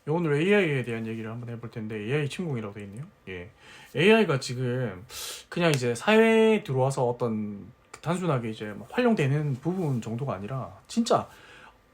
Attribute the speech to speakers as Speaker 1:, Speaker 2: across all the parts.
Speaker 1: 오늘 AI에 대한 얘기를 한번 해볼 텐데 AI 침공이라고 되어 있네요. 예, AI가 지금 그냥 이제 사회에 들어와서 어떤 단순하게 이제 막 활용되는 부분 정도가 아니라 진짜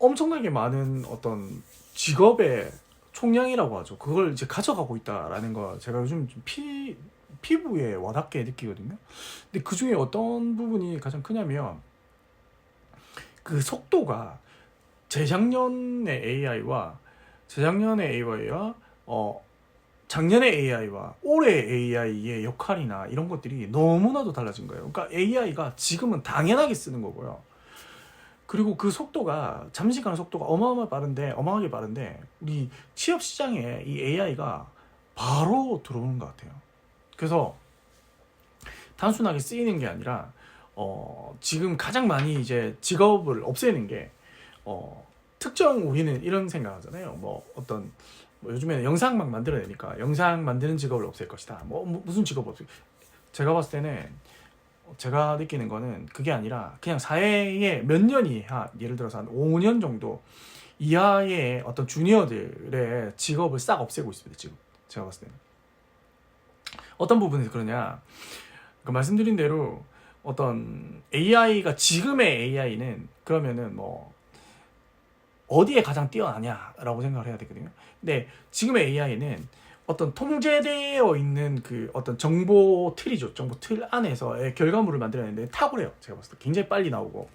Speaker 1: 엄청나게 많은 어떤 직업의 총량이라고 하죠. 그걸 이제 가져가고 있다라는 거 제가 요즘 좀 피부에 와닿게 느끼거든요. 근데 그 중에 어떤 부분이 가장 크냐면 그 속도가 재작년의 AI와 재작년의 AI와 작년의 AI와 올해 AI의 역할이나 이런 것들이 너무나도 달라진 거예요. 그러니까 AI가 지금은 당연하게 쓰는 거고요. 그리고 그 속도가 잠시 가는 속도가 어마어마하게 빠른데 우리 취업 시장에 이 AI가 바로 들어오는 것 같아요. 그래서 단순하게 쓰이는 게 아니라 지금 가장 많이 이제 직업을 없애는 게 특정 우리는 이런 생각하잖아요. 뭐 어떤 뭐 요즘에는 영상 막 만들어내니까 영상 만드는 직업을 없앨 것이다. 무슨 직업 없애? 제가 봤을 때는 제가 느끼는 거는 그게 아니라 그냥 사회에 몇 년 이하, 예를 들어서 한 5년 정도 이하의 어떤 주니어들의 직업을 싹 없애고 있습니다. 지금 제가 봤을 때는 어떤 부분에서 그러냐? 그 말씀드린 대로 어떤 AI가 지금의 AI는 그러면은 뭐 어디에 가장 뛰어나냐라고 생각을 해야 되거든요. 근데 지금의 AI는 어떤 통제되어 있는 그 어떤 정보 틀이죠. 정보 틀 안에서의 결과물을 만들어내는데 탁월해요. 제가 봤을 때 굉장히 빨리 나오고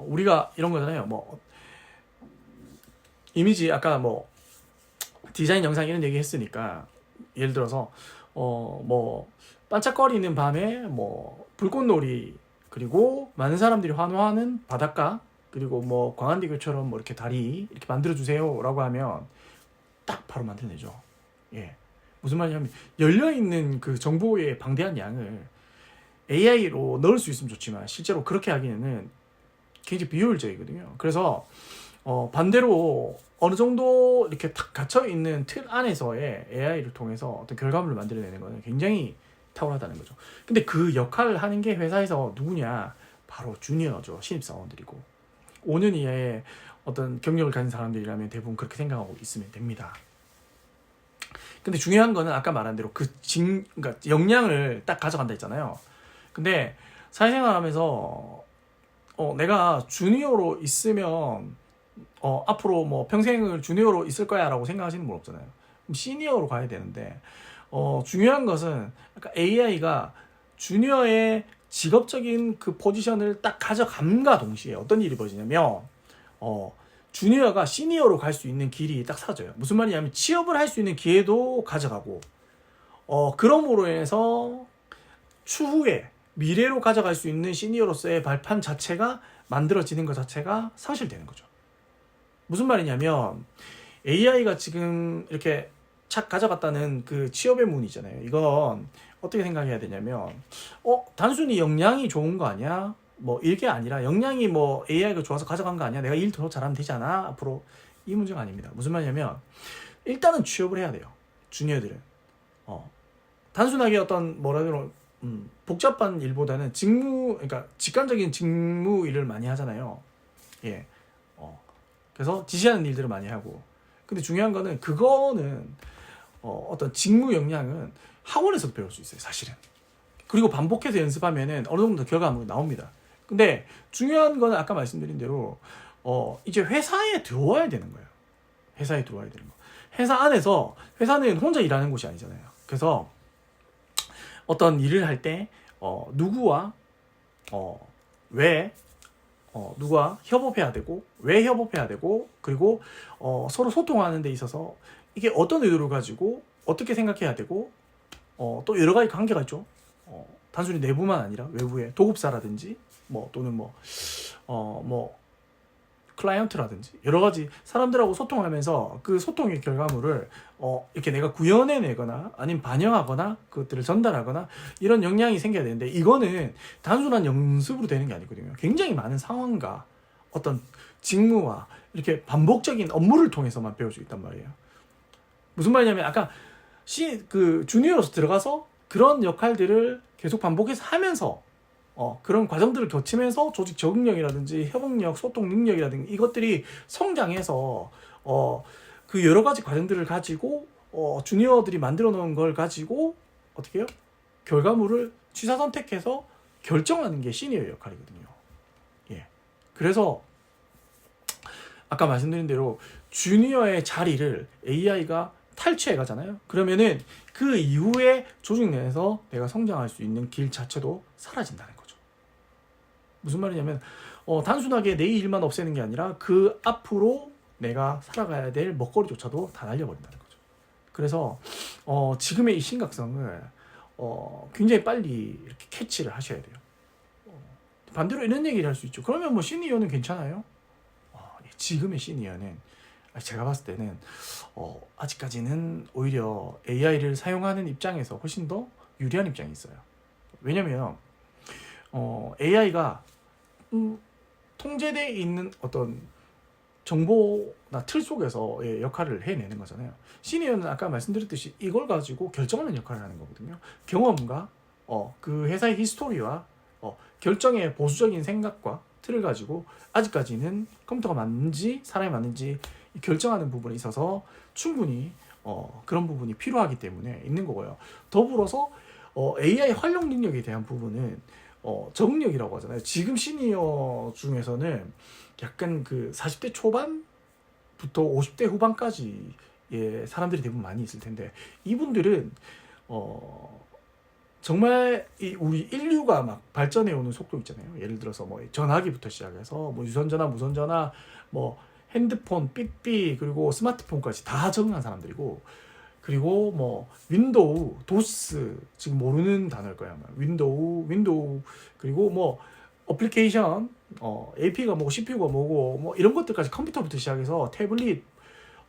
Speaker 1: 우리가 이런 거잖아요. 뭐 이미지 아까 뭐 디자인 영상 이런 얘기 했으니까 예를 들어서 뭐 반짝거리는 밤에 뭐 불꽃놀이 그리고 많은 사람들이 환호하는 바닷가 그리고 뭐 광안대교처럼 뭐 이렇게 다리 이렇게 만들어 주세요라고 하면 딱 바로 만들어내죠. 예. 무슨 말이냐면 열려 있는 그 정보의 방대한 양을 AI로 넣을 수 있으면 좋지만 실제로 그렇게 하기에는 굉장히 비효율적이거든요. 그래서 반대로 어느 정도 이렇게 탁 갇혀 있는 틀 안에서의 AI를 통해서 어떤 결과물을 만들어내는 거는 굉장히 탁월하다는 거죠. 근데 그 역할을 하는 게 회사에서 누구냐? 바로 주니어죠. 신입사원들이고 5년 이하의 어떤 경력을 가진 사람들이라면 대부분 그렇게 생각하고 있으면 됩니다. 근데 중요한 거는 아까 말한 대로 그러니까 역량을 딱 가져간다 했잖아요. 근데 사회생활 하면서 내가 주니어로 있으면 앞으로 뭐 평생을 주니어로 있을 거야 라고 생각하시는 분 없잖아요. 그럼 시니어로 가야 되는데 중요한 것은 아까 AI가 주니어의 직업적인 그 포지션을 딱 가져감과 동시에 어떤 일이 벌어지냐면 주니어가 시니어로 갈 수 있는 길이 딱 사라져요. 무슨 말이냐면 취업을 할 수 있는 기회도 가져가고 그럼으로 인해서 추후에 미래로 가져갈 수 있는 시니어로서의 발판 자체가 만들어지는 것 자체가 상실되는 거죠. 무슨 말이냐면 AI가 지금 이렇게 착 가져갔다는 그 취업의 문이 있잖아요. 이건 어떻게 생각해야 되냐면 단순히 역량이 좋은 거 아니야? 뭐 이게 아니라 역량이 뭐 AI가 좋아서 가져간 거 아니야? 내가 일 더 잘하면 되지 않아? 앞으로 이 문제가 아닙니다. 무슨 말이냐면 일단은 취업을 해야 돼요. 주니어들은 단순하게 어떤 뭐라 그러 복잡한 일보다는 그러니까 직관적인 직무 일을 많이 하잖아요. 예. 그래서 지시하는 일들을 많이 하고. 근데 중요한 거는 그거는 어떤 직무 역량은 학원에서도 배울 수 있어요, 사실은. 그리고 반복해서 연습하면은 어느 정도 결과물이 나옵니다. 근데 중요한 거는 아까 말씀드린 대로 이제 회사에 들어와야 되는 거예요. 회사에 들어와야 되는 거. 회사 안에서 회사는 혼자 일하는 곳이 아니잖아요. 그래서 어떤 일을 할 때 누구와 왜 누가 협업해야 되고 왜 협업해야 되고 그리고 서로 소통하는 데 있어서 이게 어떤 의도를 가지고 어떻게 생각해야 되고 또 여러 가지 관계가 있죠. 단순히 내부만 아니라 외부의 도급사라든지 뭐 또는 뭐 클라이언트라든지 여러 가지 사람들하고 소통하면서 그 소통의 결과물을 이렇게 내가 구현해내거나 아니면 반영하거나 그것들을 전달하거나 이런 역량이 생겨야 되는데 이거는 단순한 연습으로 되는 게 아니거든요. 굉장히 많은 상황과 어떤 직무와 이렇게 반복적인 업무를 통해서만 배울 수 있단 말이에요. 무슨 말이냐면 아까 그 주니어로서 들어가서 그런 역할들을 계속 반복해서 하면서 그런 과정들을 거치면서 조직 적응력이라든지 협응력, 소통 능력이라든지 이것들이 성장해서 그 여러 가지 과정들을 가지고 주니어들이 만들어 놓은 걸 가지고 어떻게 해요? 결과물을 취사 선택해서 결정하는 게 시니어의 역할이거든요. 예. 그래서 아까 말씀드린 대로 주니어의 자리를 AI가 탈취해 가잖아요. 그러면은 그 이후에 조직 내에서 내가 성장할 수 있는 길 자체도 사라진다는 거죠. 무슨 말이냐면 단순하게 내 일만 없애는 게 아니라 그 앞으로 내가 살아가야 될 먹거리조차도 다 날려버린다는 거죠. 그래서 지금의 이 심각성을 굉장히 빨리 이렇게 캐치를 하셔야 돼요. 반대로 이런 얘기를 할 수 있죠. 그러면 뭐 시니어는 괜찮아요? 지금의 시니어는 제가 봤을 때는 아직까지는 오히려 AI를 사용하는 입장에서 훨씬 더 유리한 입장이 있어요. 왜냐면 AI가 통제되어 있는 어떤 정보나 틀 속에서의 역할을 해내는 거잖아요. 시니어는 아까 말씀드렸듯이 이걸 가지고 결정하는 역할을 하는 거거든요. 경험과 그 회사의 히스토리와 결정의 보수적인 생각과 틀을 가지고 아직까지는 컴퓨터가 맞는지 사람이 맞는지 결정하는 부분에 있어서 충분히 그런 부분이 필요하기 때문에 있는 거고요. 더불어서 AI 활용 능력에 대한 부분은 적응력이라고 하잖아요. 지금 시니어 중에서는 약간 그 40대 초반부터 50대 후반까지의 사람들이 대부분 많이 있을 텐데 이분들은 정말 우리 인류가 막 발전해 오는 속도 있잖아요. 예를 들어서 뭐 전화기부터 시작해서 뭐 유선전화, 무선전화, 뭐 핸드폰, 삐삐 그리고 스마트폰까지 다 적응한 사람들이고 그리고 뭐 윈도우, 도스 지금 모르는 단어일 거야 아마. 윈도우 그리고 뭐 어플리케이션, AP가 뭐고 CPU가 뭐고 뭐 이런 것들까지 컴퓨터부터 시작해서 태블릿,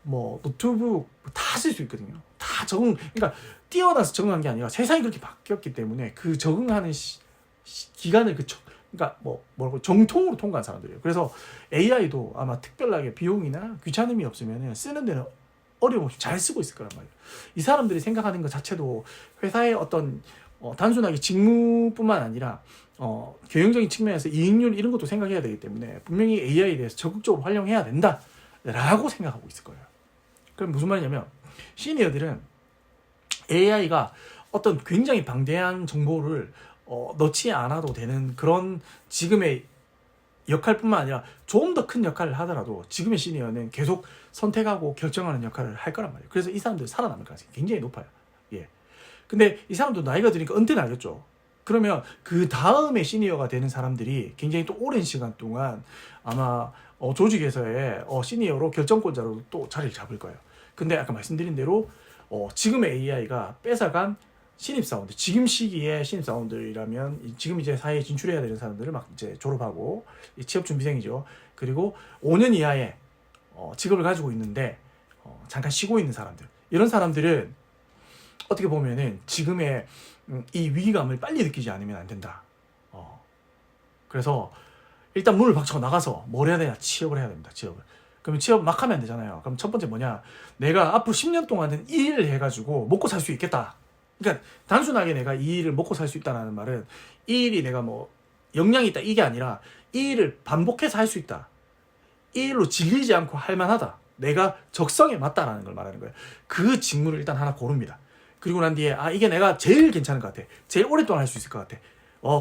Speaker 1: 뭐 노트북 다 쓸 수 있거든요. 다 적응, 그러니까 뛰어나서 적응한 게 아니라 세상이 그렇게 바뀌었기 때문에 그 적응하는 기간을 그러니까 뭐라고 정통으로 통과한 사람들이에요. 그래서 AI도 아마 특별하게 비용이나 귀찮음이 없으면 쓰는 데는 어려움 없이 잘 쓰고 있을 거란 말이에요. 이 사람들이 생각하는 것 자체도 회사의 어떤 단순하게 직무뿐만 아니라 경영적인 측면에서 이익률 이런 것도 생각해야 되기 때문에 분명히 AI에 대해서 적극적으로 활용해야 된다라고 생각하고 있을 거예요. 그럼 무슨 말이냐면 시니어들은 AI가 어떤 굉장히 방대한 정보를 넣지 않아도 되는 그런 지금의 역할뿐만 아니라 좀 더 큰 역할을 하더라도 지금의 시니어는 계속 선택하고 결정하는 역할을 할 거란 말이에요. 그래서 이 사람들 살아남을 가능성이 굉장히 높아요. 예. 근데 이 사람도 나이가 드니까 은퇴는 알겠죠. 그러면 그 다음에 시니어가 되는 사람들이 굉장히 또 오랜 시간 동안 아마 조직에서의 시니어로 결정권자로 또 자리를 잡을 거예요. 근데 아까 말씀드린 대로 지금의 AI가 뺏어간 신입사원들, 지금 시기에 신입사원들이라면 지금 이제 사회에 진출해야 되는 사람들을 막 이제 졸업하고 취업준비생이죠. 그리고 5년 이하의 직업을 가지고 있는데 잠깐 쉬고 있는 사람들, 이런 사람들은 어떻게 보면은 지금의 이 위기감을 빨리 느끼지 않으면 안 된다. 그래서 일단 문을 박차고 나가서 뭘 해야 되냐? 취업을 해야 됩니다. 취업을. 그러면 취업 막 하면 안 되잖아요. 그럼 첫 번째 뭐냐? 내가 앞으로 10년 동안은 이 일을 해가지고 먹고 살 수 있겠다. 그러니까 단순하게 내가 이 일을 먹고 살 수 있다는 말은 이 일이 내가 뭐 역량이 있다 이게 아니라 이 일을 반복해서 할 수 있다. 이 일로 질리지 않고 할 만하다. 내가 적성에 맞다라는 걸 말하는 거예요. 그 직무를 일단 하나 고릅니다. 그리고 난 뒤에 이게 내가 제일 괜찮은 것 같아. 제일 오랫동안 할 수 있을 것 같아.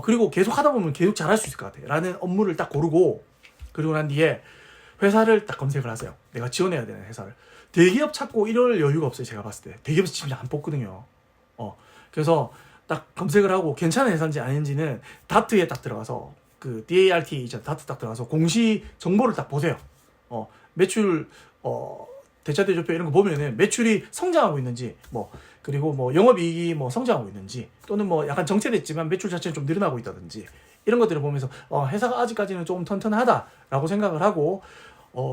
Speaker 1: 그리고 계속 하다 보면 계속 잘할 수 있을 것 같아. 라는 업무를 딱 고르고 그리고 난 뒤에 회사를 딱 검색을 하세요. 내가 지원해야 되는 회사를. 대기업 찾고 이럴 여유가 없어요. 제가 봤을 때. 대기업에서 진짜 안 뽑거든요. 그래서 딱 검색을 하고 괜찮은 회사인지 아닌지는 다트에 딱 들어가서 그 DART 이제 다트 딱 들어가서 공시 정보를 딱 보세요. 매출 대차대조표 이런 거 보면은 매출이 성장하고 있는지 그리고 영업이익이 성장하고 있는지 또는 약간 정체됐지만 매출 자체는 좀 늘어나고 있다든지 이런 것들을 보면서 회사가 아직까지는 좀 튼튼하다라고 생각을 하고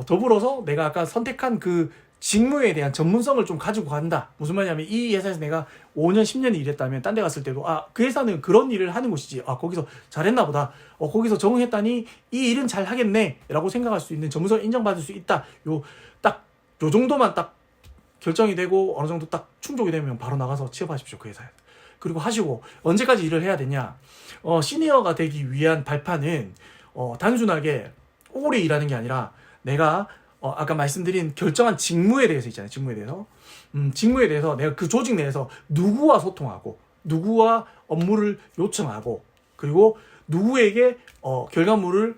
Speaker 1: 더불어서 내가 아까 선택한 그 직무에 대한 전문성을 좀 가지고 간다. 무슨 말이냐면 이 회사에서 내가 5년, 10년 일했다면 딴 데 갔을 때도 그 회사는 그런 일을 하는 곳이지. 거기서 잘했나 보다. 거기서 적응했다니 이 일은 잘 하겠네. 라고 생각할 수 있는 전문성을 인정받을 수 있다. 요 정도만 딱 결정이 되고 어느 정도 딱 충족이 되면 바로 나가서 취업하십시오. 그 회사에. 그리고 하시고 언제까지 일을 해야 되냐. 시니어가 되기 위한 발판은 단순하게 오래 일하는 게 아니라 내가 아까 말씀드린 결정한 직무에 대해서 있잖아요. 직무에 대해서 내가 그 조직 내에서 누구와 소통하고 누구와 업무를 요청하고 그리고 누구에게 결과물을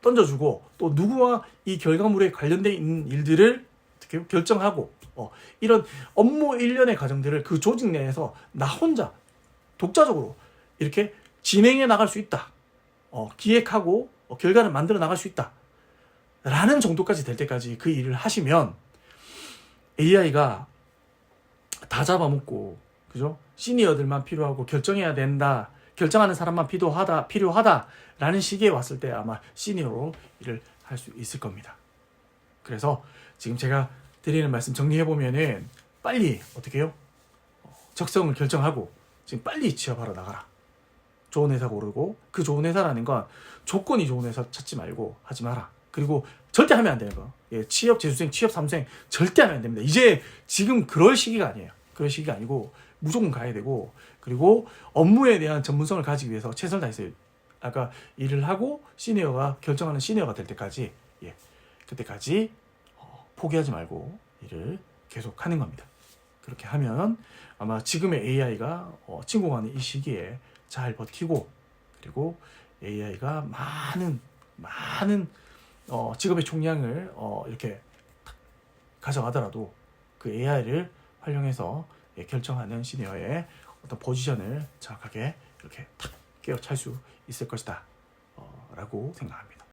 Speaker 1: 던져주고 또 누구와 이 결과물에 관련된 있는 일들을 어떻게 결정하고 이런 업무 일련의 과정들을 그 조직 내에서 나 혼자 독자적으로 이렇게 진행해 나갈 수 있다. 기획하고 결과를 만들어 나갈 수 있다. 라는 정도까지 될 때까지 그 일을 하시면 AI가 다 잡아먹고 그죠? 시니어들만 필요하고 결정해야 된다. 결정하는 사람만 필요하다라는 시기에 왔을 때 아마 시니어로 일을 할 수 있을 겁니다. 그래서 지금 제가 드리는 말씀 정리해보면은 빨리 어떻게 해요? 적성을 결정하고 지금 빨리 취업하러 나가라. 좋은 회사 고르고 그 좋은 회사라는 건 조건이 좋은 회사 찾지 말고 하지 마라. 그리고 절대 하면 안 되는 거. 취업 재수생, 취업 사무생 절대 하면 안 됩니다. 이제 지금 그럴 시기가 아니에요. 그럴 시기가 아니고 무조건 가야 되고 그리고 업무에 대한 전문성을 가지기 위해서 최선을 다해서 아까 일을 하고 결정하는 시니어가 될 때까지 그때까지 포기하지 말고 일을 계속 하는 겁니다. 그렇게 하면 아마 지금의 AI가 침공하는 이 시기에 잘 버티고 그리고 AI가 많은 직업의 총량을 이렇게 가져가더라도 그 AI를 활용해서 결정하는 시니어의 어떤 포지션을 정확하게 이렇게 탁 깨우칠 수 있을 것이다 라고 생각합니다.